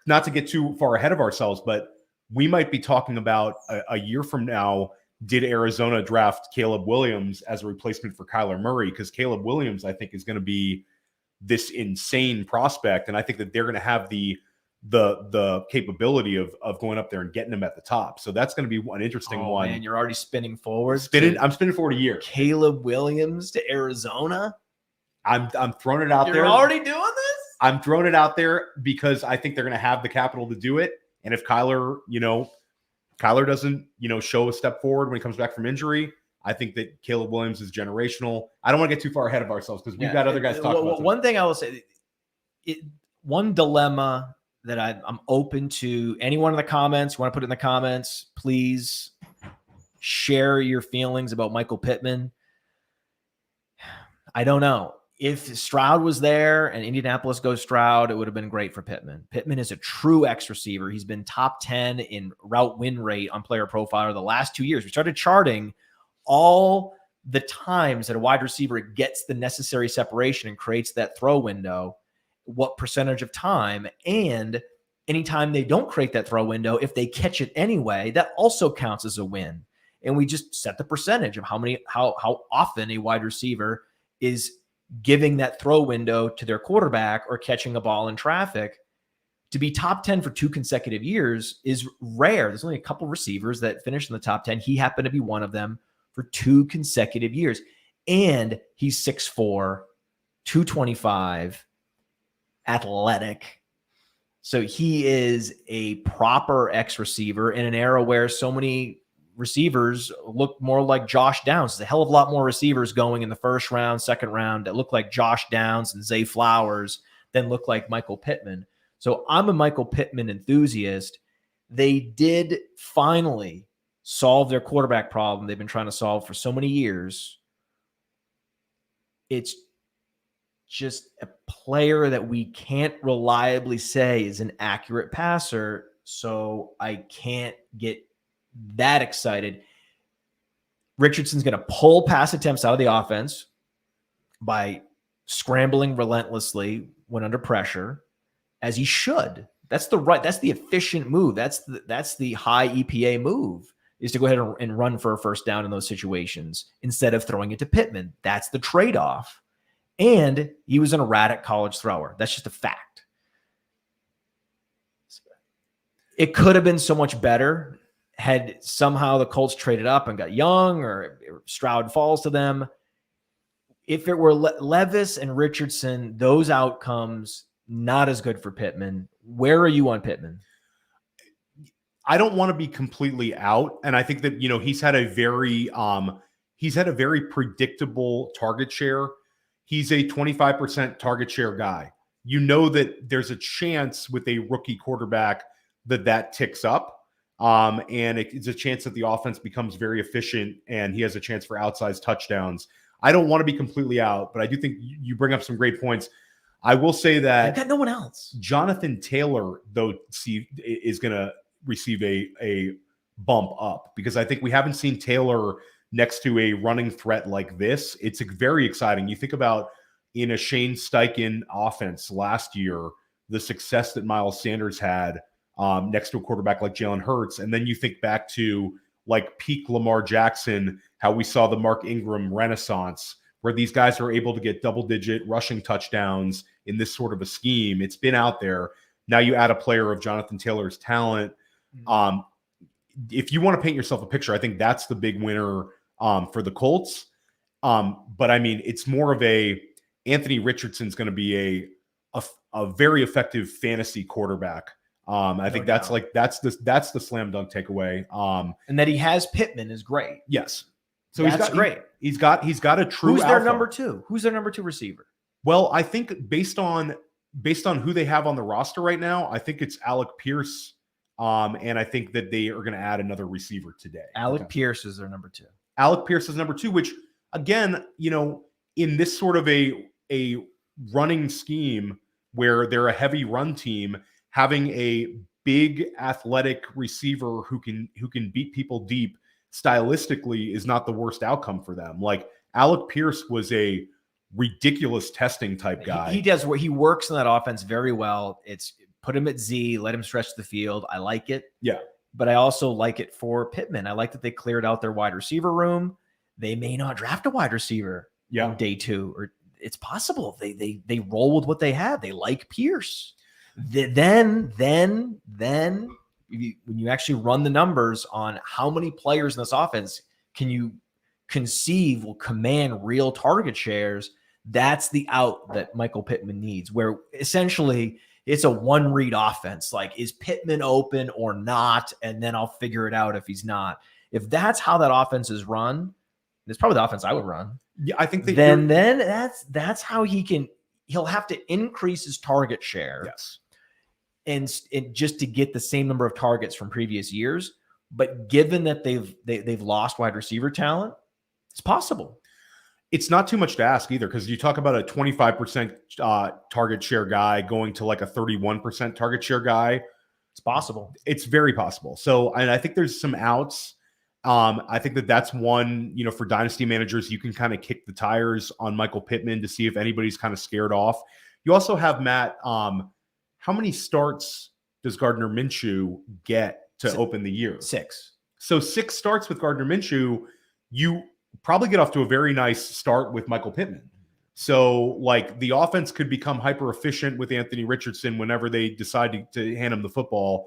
not to get too far ahead of ourselves, but we might be talking about a year from now, did Arizona draft Caleb Williams as a replacement for Kyler Murray? Because Caleb Williams, I think, is going to be this insane prospect. And I think that they're going to have the capability of going up there and getting him at the top. So that's going to be an interesting one. Man, you're already spinning forward. I'm spinning forward a year. Caleb Williams to Arizona. I'm throwing it out there. You're already doing this? I'm throwing it out there because I think they're going to have the capital to do it. And if Kyler doesn't, show a step forward when he comes back from injury, I think that Caleb Williams is generational. I don't want to get too far ahead of ourselves because we've got other guys talking about. One thing I will say, one dilemma that I'm open to anyone in the comments. Want to put it in the comments? Please share your feelings about Michael Pittman. I don't know. If Stroud was there and Indianapolis goes Stroud, it would have been great for Pittman. Pittman is a true X receiver. He's been top 10 in route win rate on Player Profiler the last 2 years. We started charting all the times that a wide receiver gets the necessary separation and creates that throw window, what percentage of time, and anytime they don't create that throw window, if they catch it anyway, that also counts as a win. And we just set the percentage of how often a wide receiver is giving that throw window to their quarterback or catching a ball in traffic. To be top 10 for 2 consecutive years is rare. There's only a couple receivers that finished in the top 10. He happened to be one of them for 2 consecutive years. And he's 6'4", 225, athletic. So he is a proper X receiver in an era where so many receivers look more like Josh Downs. There's a hell of a lot more receivers going in the first round, second round that look like Josh Downs and Zay Flowers than look like Michael Pittman. So I'm a Michael Pittman enthusiast. They did finally solve their quarterback problem they've been trying to solve for so many years. It's just a player that we can't reliably say is an accurate passer, so I can't get that excited. Richardson's going to pull pass attempts out of the offense by scrambling relentlessly when under pressure, as he should. That's the efficient move. That's the high EPA move, is to go ahead and run for a first down in those situations instead of throwing it to Pittman. That's the trade-off. And he was an erratic college thrower. That's just a fact. It could have been so much better had somehow the Colts traded up and got Young, or Stroud falls to them. If it were Levis and Richardson, those outcomes, not as good for Pittman. Where are you on Pittman? I don't want to be completely out. And I think that, he's had a very predictable target share. He's a 25% target share guy. You know that there's a chance with a rookie quarterback that ticks up. And it's a chance that the offense becomes very efficient and he has a chance for outsized touchdowns. I don't want to be completely out, but I do think you bring up some great points. I will say that I've got no one else. Jonathan Taylor, though, is going to receive a bump up, because I think we haven't seen Taylor next to a running threat like this, it's very exciting. You think about in a Shane Steichen offense last year, the success that Miles Sanders had next to a quarterback like Jalen Hurts. And then you think back to like peak Lamar Jackson, how we saw the Mark Ingram renaissance, where these guys are able to get double-digit rushing touchdowns in this sort of a scheme. It's been out there. Now you add a player of Jonathan Taylor's talent. If you want to paint yourself a picture, I think that's the big winner for the Colts. But I mean, it's more of a Anthony Richardson's going to be a very effective fantasy quarterback. I think that's the slam dunk takeaway. And that he has Pittman is great. Yes. So That's great. He's got a true Who's their alpha. number two? Who's their number two receiver? Well, I think based on who they have on the roster right now, I think it's Alec Pierce. And I think that they are going to add another receiver today. Alec Pierce is their number two. Alec Pierce is number two, which again, in this sort of a running scheme where they're a heavy run team, having a big athletic receiver who can beat people deep stylistically is not the worst outcome for them. Like Alec Pierce was a ridiculous testing type guy. He does what he works in that offense very well. It's put him at Z, let him stretch the field. I like it. Yeah. But I also like it for Pittman. I like that they cleared out their wide receiver room. They may not draft a wide receiver on day two, or it's possible they roll with what they have. They like Pierce. Then when you actually run the numbers on how many players in this offense can you conceive will command real target shares, that's the out that Michael Pittman needs, where essentially it's a one read offense. Like, is Pittman open or not? And then I'll figure it out if he's not. If that's how that offense is run, it's probably the offense I would run. Yeah, I think that then that's how he'll have to increase his target share. Yes. And just to get the same number of targets from previous years. But given that they've lost wide receiver talent, it's possible. It's not too much to ask either, because you talk about a 25% target share guy going to like a 31% target share guy. It's possible. It's very possible. So, and I think there's some outs. I think that's one, for dynasty managers, you can kind of kick the tires on Michael Pittman to see if anybody's kind of scared off. You also have, Matt, how many starts does Gardner Minshew get to open the year? 6. So 6 starts with Gardner Minshew, you probably get off to a very nice start with Michael Pittman. So like the offense could become hyper efficient with Anthony Richardson whenever they decide to hand him the football.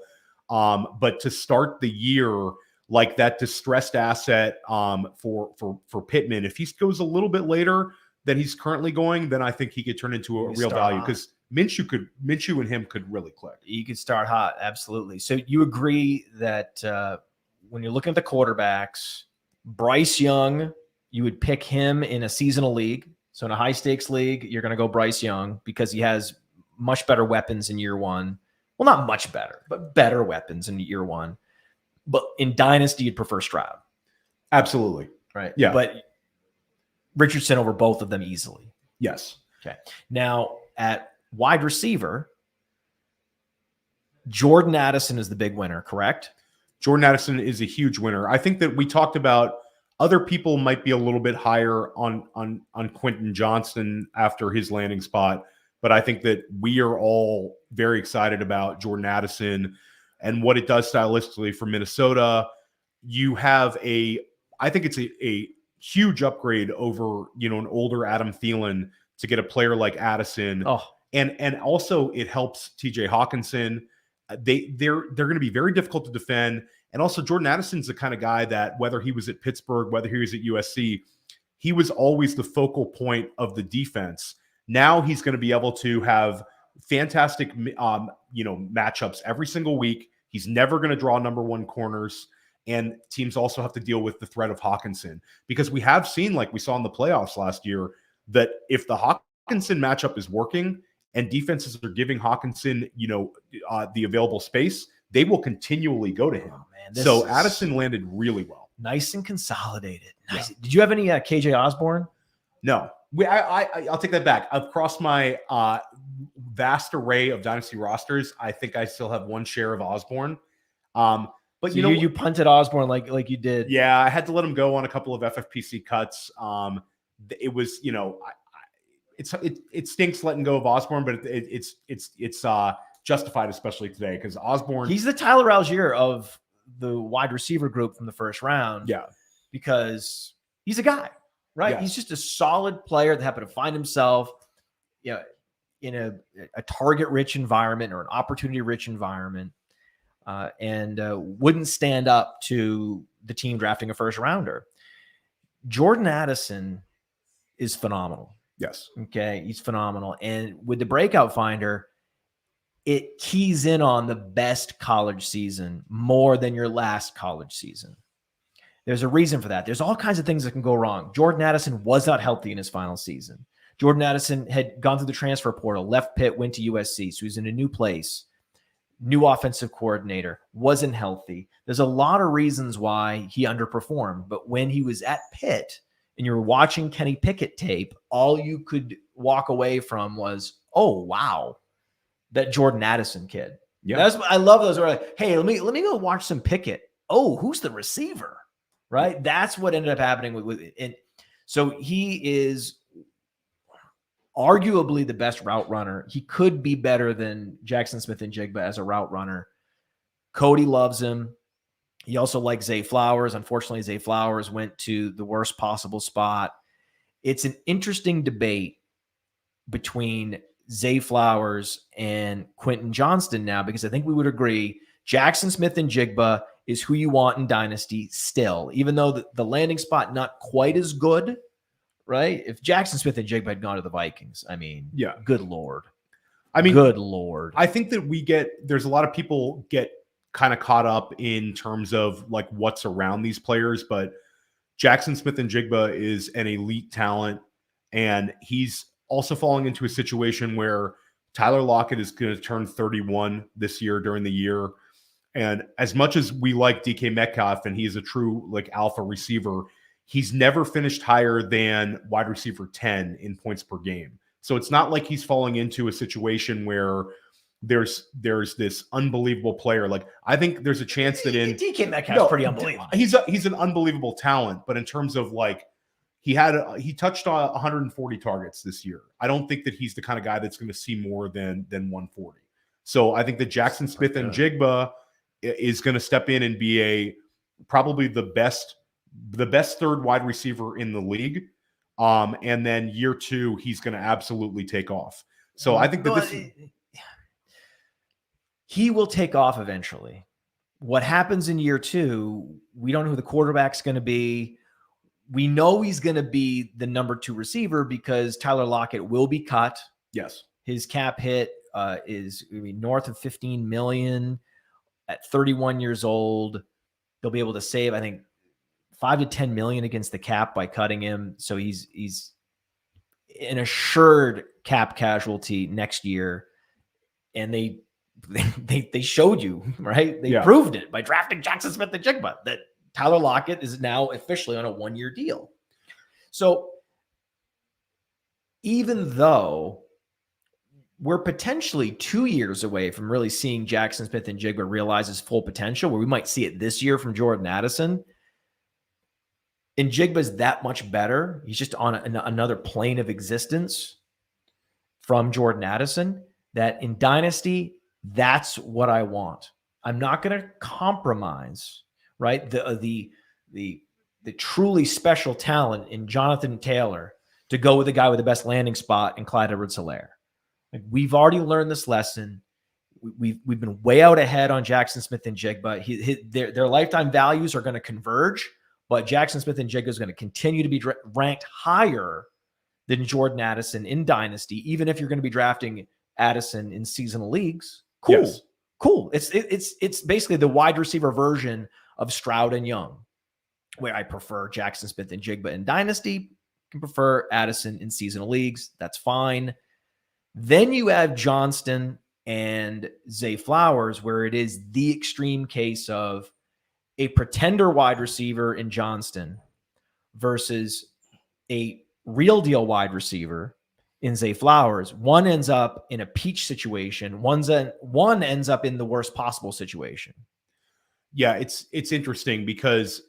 But to start the year like that distressed asset for Pittman, if he goes a little bit later than he's currently going, then I think he could turn into a real value, because Minshew and him could really click. You could start hot. Absolutely. So you agree that when you're looking at the quarterbacks, Bryce Young, you would pick him in a seasonal league. So in a high stakes league, you're going to go Bryce Young because he has much better weapons in year one. Well, not much better, but better weapons in year one. But in dynasty, you'd prefer Stroud. Absolutely. Right. Yeah. But Richardson over both of them easily. Yes. Okay. Now at wide receiver, Jordan Addison is the big winner, correct? Jordan Addison is a huge winner. I think that we talked about other people might be a little bit higher on Quentin Johnston after his landing spot, but I think that we are all very excited about Jordan Addison and what it does stylistically for Minnesota. You have I think it's a huge upgrade over, an older Adam Thielen to get a player like Addison. Oh, and also it helps TJ Hawkinson. They're going to be very difficult to defend. And also Jordan Addison's the kind of guy that whether he was at Pittsburgh, whether he was at USC, he was always the focal point of the defense. Now he's going to be able to have fantastic, matchups every single week. He's never going to draw number one corners. And teams also have to deal with the threat of Hawkinson, because we have seen, like we saw in the playoffs last year, that if the Hawkinson matchup is working and defenses are giving Hawkinson, the available space, they will continually go to him. man, so Addison landed really well. Nice and consolidated. Nice. Yeah. Did you have any KJ Osborne? No, I'll take that back. Across my vast array of dynasty rosters, I think I still have one share of Osborne. But So you punted Osborne like you did. Yeah, I had to let him go on a couple of FFPC cuts. It was, it stinks letting go of Osborne, but it's justified, especially today, because Osborne. He's the Tyler Algier of the wide receiver group from the first round. Yeah, because he's a guy, right? Yes. He's just a solid player that happened to find himself, in a target-rich environment or an opportunity-rich environment, and wouldn't stand up to the team drafting a first rounder. Jordan Addison is phenomenal. yes. Okay, he's phenomenal. And with the Breakout Finder, it keys in on the best college season more than your last college season. There's a reason for that. There's all kinds of things that can go wrong. Jordan Addison was not healthy in his final season. Jordan Addison had gone through the transfer portal, left Pitt, went to USC. So he's in a new place, new offensive coordinator, wasn't healthy. There's a lot of reasons why he underperformed. But when he was at Pitt and you were watching Kenny Pickett tape, all you could walk away from was, oh, wow, that Jordan Addison kid. Yeah. I love those where like, hey, let me go watch some Pickett. Oh, who's the receiver? Right? That's what ended up happening with it. So he is arguably the best route runner. He could be better than Jackson Smith-Njigba as a route runner. Cody loves him. He also likes Zay Flowers. Unfortunately, Zay Flowers went to the worst possible spot. It's an interesting debate between Zay Flowers and Quentin Johnston now, because I think we would agree Jackson Smith-Njigba is who you want in Dynasty still, even though the landing spot not quite as good, right? If Jackson Smith-Njigba had gone to the Vikings, I mean, Yeah. good Lord. I mean, good Lord. I think that there's a lot of people get kind of caught up in terms of like what's around these players, but Jackson Smith-Njigba is an elite talent, and he's also falling into a situation where Tyler Lockett is going to turn 31 this year during the year. And as much as we like DK Metcalf and he's a true like alpha receiver, he's never finished higher than wide receiver 10 in points per game. So it's not like he's falling into a situation where there's this unbelievable player. Like, I think there's a chance that in DK Metcalf's pretty unbelievable. He's an unbelievable talent, but in terms of like he touched on 140 targets this year. I don't think that he's the kind of guy that's going to see more than 140. So I think that Jackson Smith-Njigba is going to step in and be probably the best third wide receiver in the league. And then year 2, he's going to absolutely take off. So I think that he will take off eventually. What happens in year 2, we don't know who the quarterback's going to be. We know he's going to be the number 2 receiver because Tyler Lockett will be cut. Yes. His cap hit is north of $15 million at 31 years old. They'll be able to save, I think, $5 to $10 million against the cap by cutting him. So he's an assured cap casualty next year. And they showed you, right? They proved it by drafting Jackson Smith-Njigba that Tyler Lockett is now officially on a 1-year deal. So even though we're potentially 2 years away from really seeing Jackson Smith-Njigba realize his full potential, where we might see it this year from Jordan Addison, Njigba is that much better. He's just on another plane of existence from Jordan Addison, that in Dynasty, that's what I want. I'm not going to compromise, right? The truly special talent in Jonathan Taylor to go with the guy with the best landing spot in Clyde Edwards-Helaire. Like, we've already learned this lesson. We've been way out ahead on Jackson Smith-Njigba. Their lifetime values are going to converge, but Jackson Smith-Njigba is going to continue to be ranked higher than Jordan Addison in Dynasty, even if you're going to be drafting Addison in seasonal leagues. Cool. Yes. Cool. It's basically the wide receiver version of Stroud and Young, where I prefer Jackson Smith-Njigba in Dynasty, can prefer Addison in seasonal leagues. That's fine. Then you have Johnston and Zay Flowers, where it is the extreme case of a pretender wide receiver in Johnston versus a real deal wide receiver in Zay Flowers. One ends up in a peach situation. One ends up in the worst possible situation. Yeah, it's interesting because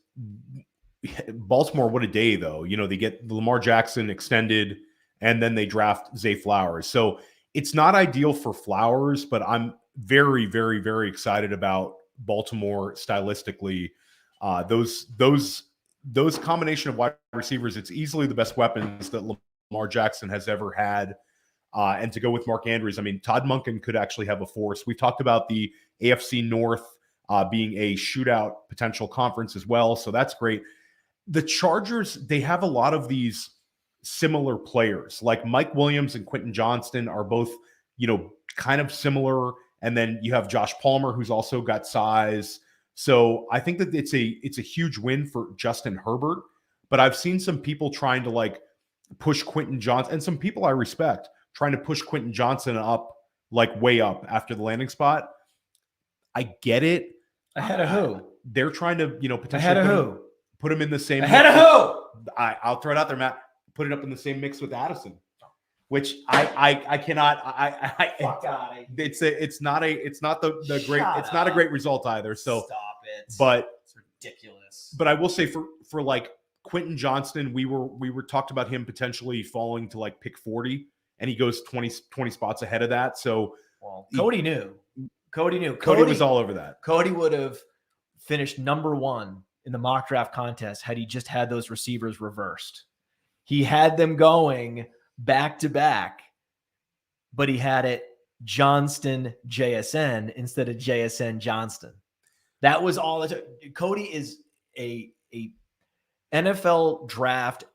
Baltimore, what a day though. They get Lamar Jackson extended and then they draft Zay Flowers. So it's not ideal for Flowers, but I'm very, very, very excited about Baltimore stylistically. Those combination of wide receivers, it's easily the best weapons that Lamar Jackson has ever had. And to go with Mark Andrews, I mean, Todd Monken could actually have a force. We talked about the AFC North being a shootout potential conference as well. So that's great. The Chargers, they have a lot of these similar players. Like Mike Williams and Quentin Johnston are both, kind of similar. And then you have Josh Palmer, who's also got size. So I think that it's a huge win for Justin Herbert. But I've seen some people trying to push Quentin Johnson, and some people I respect, trying to push Quentin Johnson up, way up after the landing spot. I get it. Ahead of who? They're trying to, potentially Ahead of who? Put him in the same. Ahead of who? I'll throw it out there, Matt. Put it up in the same mix with Addison, which I cannot. Fuck out of here. It's not the great. Shut It's not a up. great result either. So Stop it. but It's ridiculous. But I will say for Quentin Johnston, we were talked about him potentially falling to pick 40, and he goes 20 spots ahead of that. So Cody knew. Cody was all over that. Cody would have finished number 1 in the mock draft contest had he just had those receivers reversed. He had them going back to back, but he had it Johnston JSN instead of JSN Johnston. That was all. Cody is a NFL draft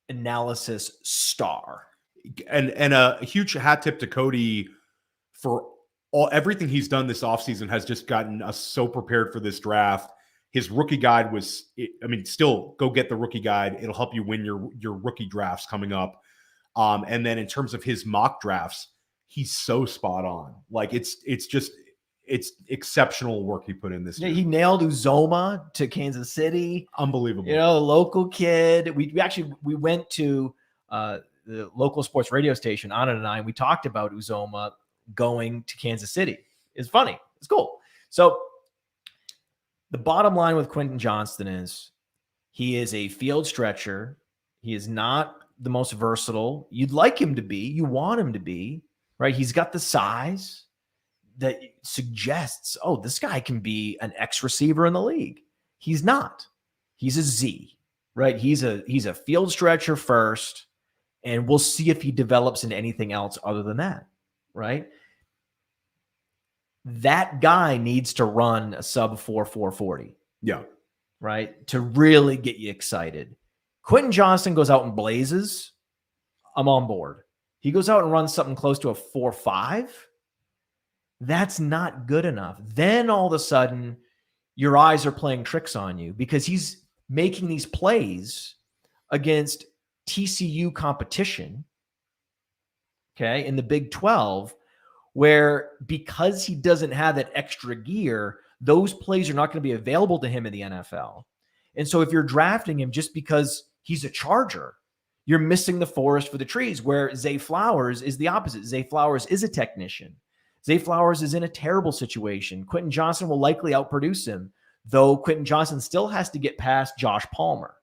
analysis star. And a huge hat tip to Cody for everything he's done this offseason has just gotten us so prepared for this draft. His rookie guide still go get the rookie guide. It'll help you win your rookie drafts coming up. And then in terms of his mock drafts, he's so spot on. It's exceptional work he put in this year. He nailed Uzoma to Kansas City. Unbelievable. The local kid. We went to the local sports radio station, Anna and I, and we talked about Uzoma going to Kansas City. It's funny. It's cool. So the bottom line with Quentin Johnston is he is a field stretcher. He is not the most versatile. You'd like him to be. You want him to be, right? He's got the size that suggests, this guy can be an X receiver in the league. He's not. He's a Z, right? He's a field stretcher first, and we'll see if he develops into anything else other than that, right? That guy needs to run a sub 4.40. Yeah. Right? To really get you excited. Quentin Johnston goes out and blazes. I'm on board. He goes out and runs something close to a 4.5. That's not good enough. Then all of a sudden, your eyes are playing tricks on you because he's making these plays against TCU competition, okay, in the Big 12, where because he doesn't have that extra gear, those plays are not going to be available to him in the NFL. And so if you're drafting him just because he's a Charger, you're missing the forest for the trees, where Zay Flowers is the opposite. Zay Flowers is a technician. Zay Flowers is in a terrible situation. Quentin Johnston will likely outproduce him, though Quentin Johnston still has to get past Josh Palmer.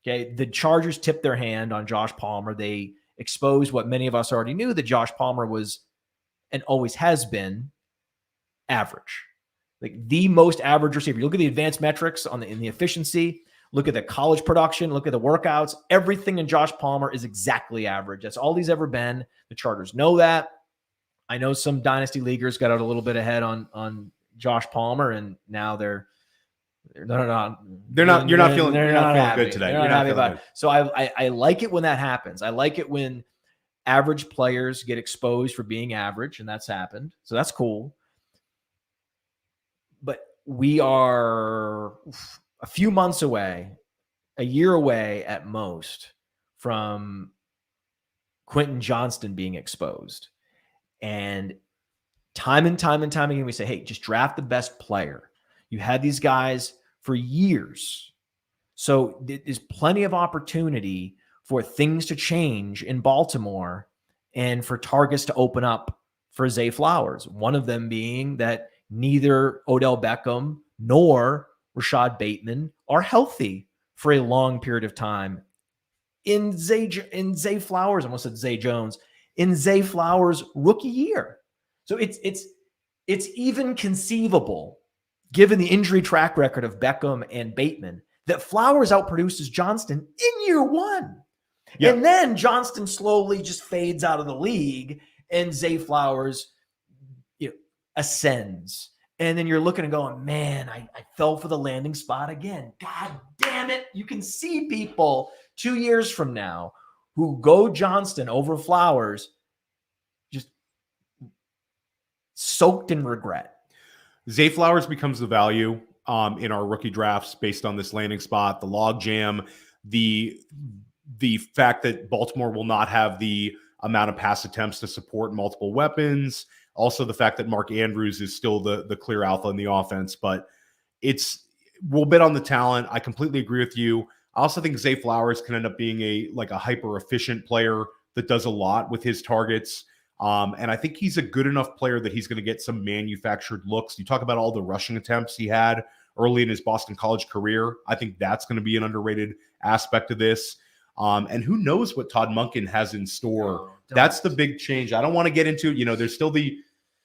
Okay, the Chargers tipped their hand on Josh Palmer. They exposed what many of us already knew, that Josh Palmer was and always has been average. The most average receiver. You look at the advanced metrics in the efficiency, look at the college production, look at the workouts. Everything in Josh Palmer is exactly average. That's all he's ever been. The Chargers know that. I know some dynasty leaguers got out a little bit ahead on Josh Palmer, and now you're not feeling good today. They're not happy about it. So I like it when that happens. I like it when average players get exposed for being average, and that's happened. So that's cool. But we are a few months away, a year away at most, from Quentin Johnston being exposed. And time again, we say, hey, just draft the best player. You had these guys for years. So there's plenty of opportunity for things to change in Baltimore and for targets to open up for Zay Flowers. One of them being that neither Odell Beckham nor Rashad Bateman are healthy for a long period of time. In Zay Flowers, I almost said Zay Jones, in Zay Flowers' rookie year. So it's even conceivable, given the injury track record of Beckham and Bateman, that Flowers outproduces Johnston in year one. Yeah. And then Johnston slowly just fades out of the league and Zay Flowers ascends. And then you're looking and going, man, I fell for the landing spot again. God damn it. You can see people 2 years from now who go Johnston over Flowers just soaked in regret. Zay Flowers becomes the value in our rookie drafts based on this landing spot, the log jam, the fact that Baltimore will not have the amount of pass attempts to support multiple weapons. Also, the fact that Mark Andrews is still the clear alpha in the offense, but we'll bet on the talent. I completely agree with you. I also think Zay Flowers can end up being a hyper efficient player that does a lot with his targets. And I think he's a good enough player that he's going to get some manufactured looks. You talk about all the rushing attempts he had early in his Boston College career. I think that's going to be an underrated aspect of this. And who knows what Todd Monken has in store. That's the big change. I don't want to get into, there's still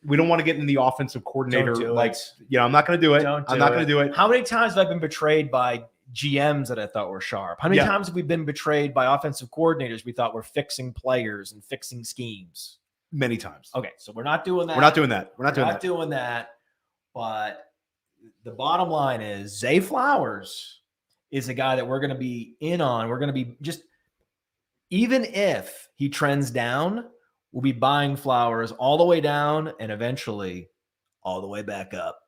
we don't want to get in the offensive coordinator. I'm not going to do it. I'm not going to do it. How many times have I been betrayed by GMs that I thought were sharp? How many times have we been betrayed by offensive coordinators we thought were fixing players and fixing schemes? Many times. Okay, so we're not doing that. We're not doing that. But the bottom line is Zay Flowers is a guy that we're going to be in on. We're going to be even if he trends down, we'll be buying Flowers all the way down and eventually all the way back up.